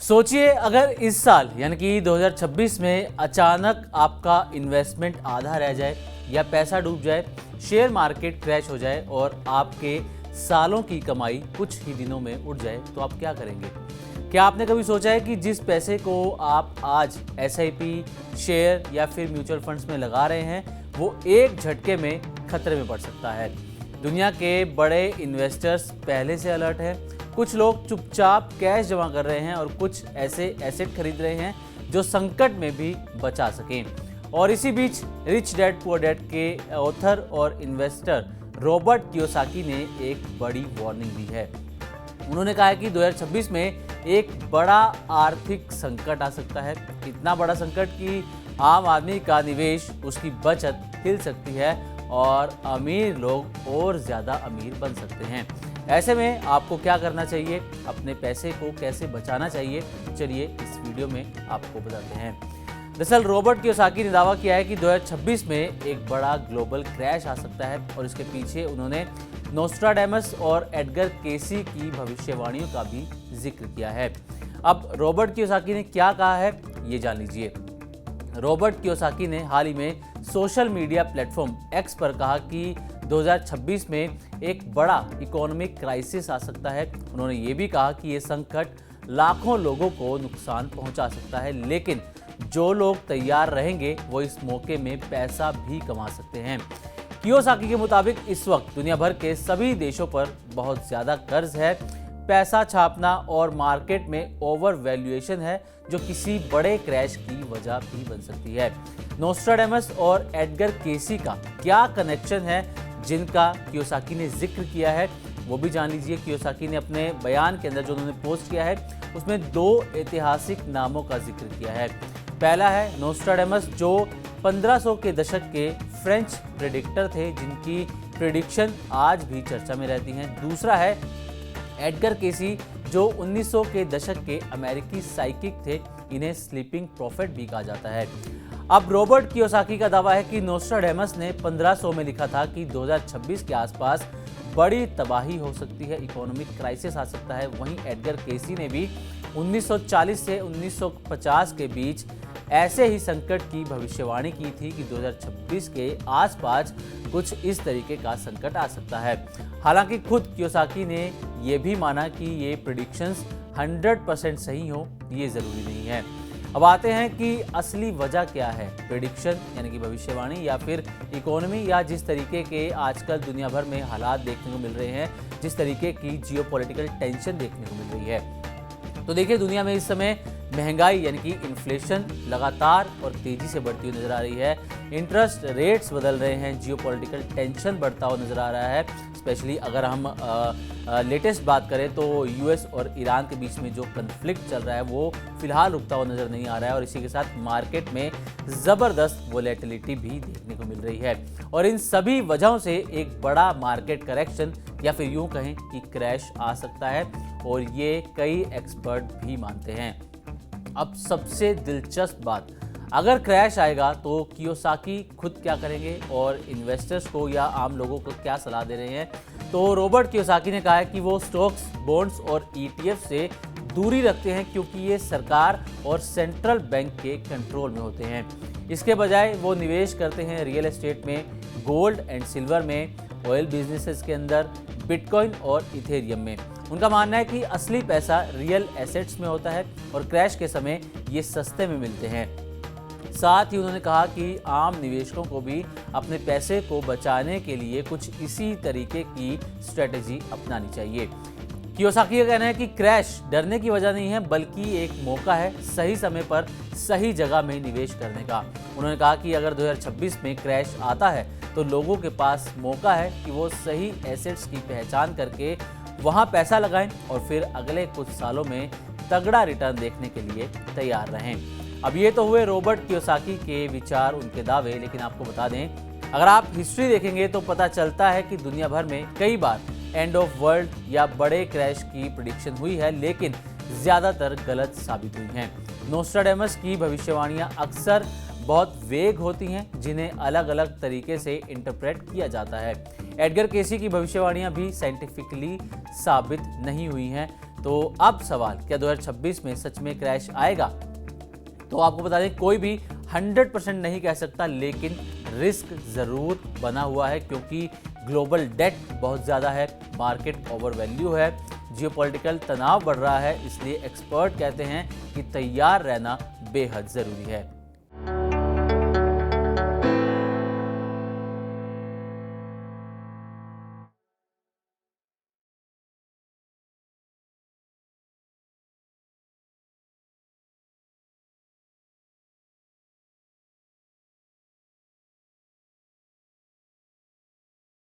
सोचिए अगर इस साल यानी कि 2026 में अचानक आपका इन्वेस्टमेंट आधा रह जाए या पैसा डूब जाए, शेयर मार्केट क्रैश हो जाए और आपके सालों की कमाई कुछ ही दिनों में उड़ जाए, तो आप क्या करेंगे? क्या आपने कभी सोचा है कि जिस पैसे को आप आज एसआईपी, शेयर या फिर म्यूचुअल फंड्स में लगा रहे हैं, वो एक झटके में खतरे में पड़ सकता है। दुनिया के बड़े इन्वेस्टर्स पहले से अलर्ट हैं। कुछ लोग चुपचाप कैश जमा कर रहे हैं और कुछ ऐसे एसेट खरीद रहे हैं जो संकट में भी बचा सकें। और इसी बीच रिच डैड पुअर डैड के ऑथर और इन्वेस्टर रॉबर्ट कियोसाकी ने एक बड़ी वार्निंग दी है। उन्होंने कहा है कि 2026 में एक बड़ा आर्थिक संकट आ सकता है। इतना बड़ा संकट कि आम आदमी का निवेश, उसकी बचत हिल सकती है और अमीर लोग और ज़्यादा अमीर बन सकते हैं। ऐसे में आपको क्या करना चाहिए, अपने पैसे को कैसे बचाना चाहिए, चलिए इस वीडियो में आपको बताते हैं। दरअसल रॉबर्ट कियोसाकी ने दावा किया है कि 2026 में एक बड़ा ग्लोबल क्रैश आ सकता है और इसके पीछे उन्होंने नोस्ट्राडेमस और एडगर केसी की भविष्यवाणियों का भी जिक्र किया है। अब रॉबर्ट कियोसाकी ने क्या कहा है, ये जान लीजिए। रॉबर्ट कियोसाकी ने हाल ही में सोशल मीडिया प्लेटफॉर्म एक्स पर कहा कि 2026 में एक बड़ा इकोनॉमिक क्राइसिस आ सकता है। उन्होंने ये भी कहा कि ये संकट लाखों लोगों को नुकसान पहुंचा सकता है, लेकिन जो लोग तैयार रहेंगे वो इस मौके में पैसा भी कमा सकते हैं। कियोसाकी के मुताबिक इस वक्त दुनिया भर के सभी देशों पर बहुत ज़्यादा कर्ज है, पैसा छापना और मार्केट में ओवर वैल्यूएशन है, जो किसी बड़े क्रैश की वजह भी बन सकती है। नोस्ट्राडेमस और एडगर केसी का क्या कनेक्शन है, जिनका कियोसाकी ने जिक्र किया है, वो भी जान लीजिए। कियोसाकी ने अपने बयान के अंदर जो उन्होंने पोस्ट किया है, उसमें दो ऐतिहासिक नामों का जिक्र किया है। पहला है नोस्ट्राडेमस, जो 1500 के दशक के फ्रेंच प्रेडिक्टर थे, जिनकी प्रेडिक्शन आज भी चर्चा में रहती हैं। दूसरा है एडगर केसी, जो 1900 के दशक के अमेरिकी साइकिक थे। इन्हें स्लीपिंग प्रॉफिट भी कहा जाता है। अब रॉबर्ट कियोसाकी का दावा है कि नोस्ट्राडेमस ने 1500 में लिखा था कि 2026 के आसपास बड़ी तबाही हो सकती है, इकोनॉमिक क्राइसिस आ सकता है। वहीं एडगर केसी ने भी 1940 से 1950 के बीच ऐसे ही संकट की भविष्यवाणी की थी कि 2026 के आसपास कुछ इस तरीके का संकट आ सकता है। हालांकि खुद कियोसाकी ने यह भी माना कि ये प्रेडिक्शंस 100% सही हो, ये ज़रूरी नहीं है। अब आते हैं कि असली वजह क्या है, प्रेडिक्शन यानी कि भविष्यवाणी या फिर इकोनॉमी, या जिस तरीके के आजकल दुनिया भर में हालात देखने को मिल रहे हैं, जिस तरीके की जियोपॉलिटिकल टेंशन देखने को मिल रही है। तो देखिए, दुनिया में इस समय महंगाई यानी कि इन्फ्लेशन लगातार और तेजी से बढ़ती हुई नजर आ रही है। इंटरेस्ट रेट्स बदल रहे हैं, जियोपॉलिटिकल टेंशन बढ़ता हुआ नजर आ रहा है। स्पेशली अगर हम लेटेस्ट बात करें तो यूएस और ईरान के बीच में जो कन्फ्लिक्ट चल रहा है वो फिलहाल रुकता हुआ नजर नहीं आ रहा है और इसी के साथ मार्केट में ज़बरदस्त वोलेटिलिटी भी देखने को मिल रही है। और इन सभी वजहों से एक बड़ा मार्केट करेक्शन या फिर यूं कहें कि क्रैश आ सकता है और ये कई एक्सपर्ट भी मानते हैं। अब सबसे दिलचस्प बात, अगर क्रैश आएगा तो कियोसाकी खुद क्या करेंगे और इन्वेस्टर्स को या आम लोगों को क्या सलाह दे रहे हैं। तो रॉबर्ट कियोसाकी ने कहा है कि वो स्टॉक्स, बॉन्ड्स और ईटीएफ से दूरी रखते हैं, क्योंकि ये सरकार और सेंट्रल बैंक के कंट्रोल में होते हैं। इसके बजाय वो निवेश करते हैं रियल एस्टेट में, गोल्ड एंड सिल्वर में, ऑयल बिजनेसेस के अंदर, बिटकॉइन और इथेरियम में। उनका मानना है कि असली पैसा रियल एसेट्स में होता है और क्रैश के समय ये सस्ते में मिलते हैं। साथ ही उन्होंने कहा कि आम निवेशकों को भी अपने पैसे को बचाने के लिए कुछ इसी तरीके की स्ट्रेटेजी अपनानी चाहिए। कियोसाकी का कहना है कि क्रैश डरने की वजह नहीं है, बल्कि एक मौका है सही समय पर सही जगह में निवेश करने का। उन्होंने कहा कि अगर 2026 में क्रैश आता है तो लोगों के पास मौका है कि वो सही एसेट्स की पहचान करके वहाँ पैसा लगाएं और फिर अगले कुछ सालों में तगड़ा रिटर्न देखने के लिए तैयार रहें। अब ये तो हुए रॉबर्ट कियोसाकी के विचार, उनके दावे, लेकिन आपको बता दें, अगर आप हिस्ट्री देखेंगे तो पता चलता है कि दुनिया भर में कई बार एंड ऑफ वर्ल्ड या बड़े क्रैश की प्रेडिक्शन हुई है, लेकिन ज़्यादातर गलत साबित हुई हैं। नोस्ट्राडेमस की भविष्यवाणियाँ अक्सर बहुत वेग होती हैं, जिन्हें अलग अलग तरीके से इंटरप्रेट किया जाता है। एडगर केसी की भविष्यवाणियां भी साइंटिफिकली साबित नहीं हुई हैं। तो अब सवाल, क्या 2026 में सच में क्रैश आएगा? तो आपको बता दें, कोई भी 100% नहीं कह सकता, लेकिन रिस्क ज़रूर बना हुआ है क्योंकि ग्लोबल डेट बहुत ज़्यादा है, मार्केट ओवर वैल्यू है, जियोपॉलिटिकल तनाव बढ़ रहा है। इसलिए एक्सपर्ट कहते हैं कि तैयार रहना बेहद ज़रूरी है।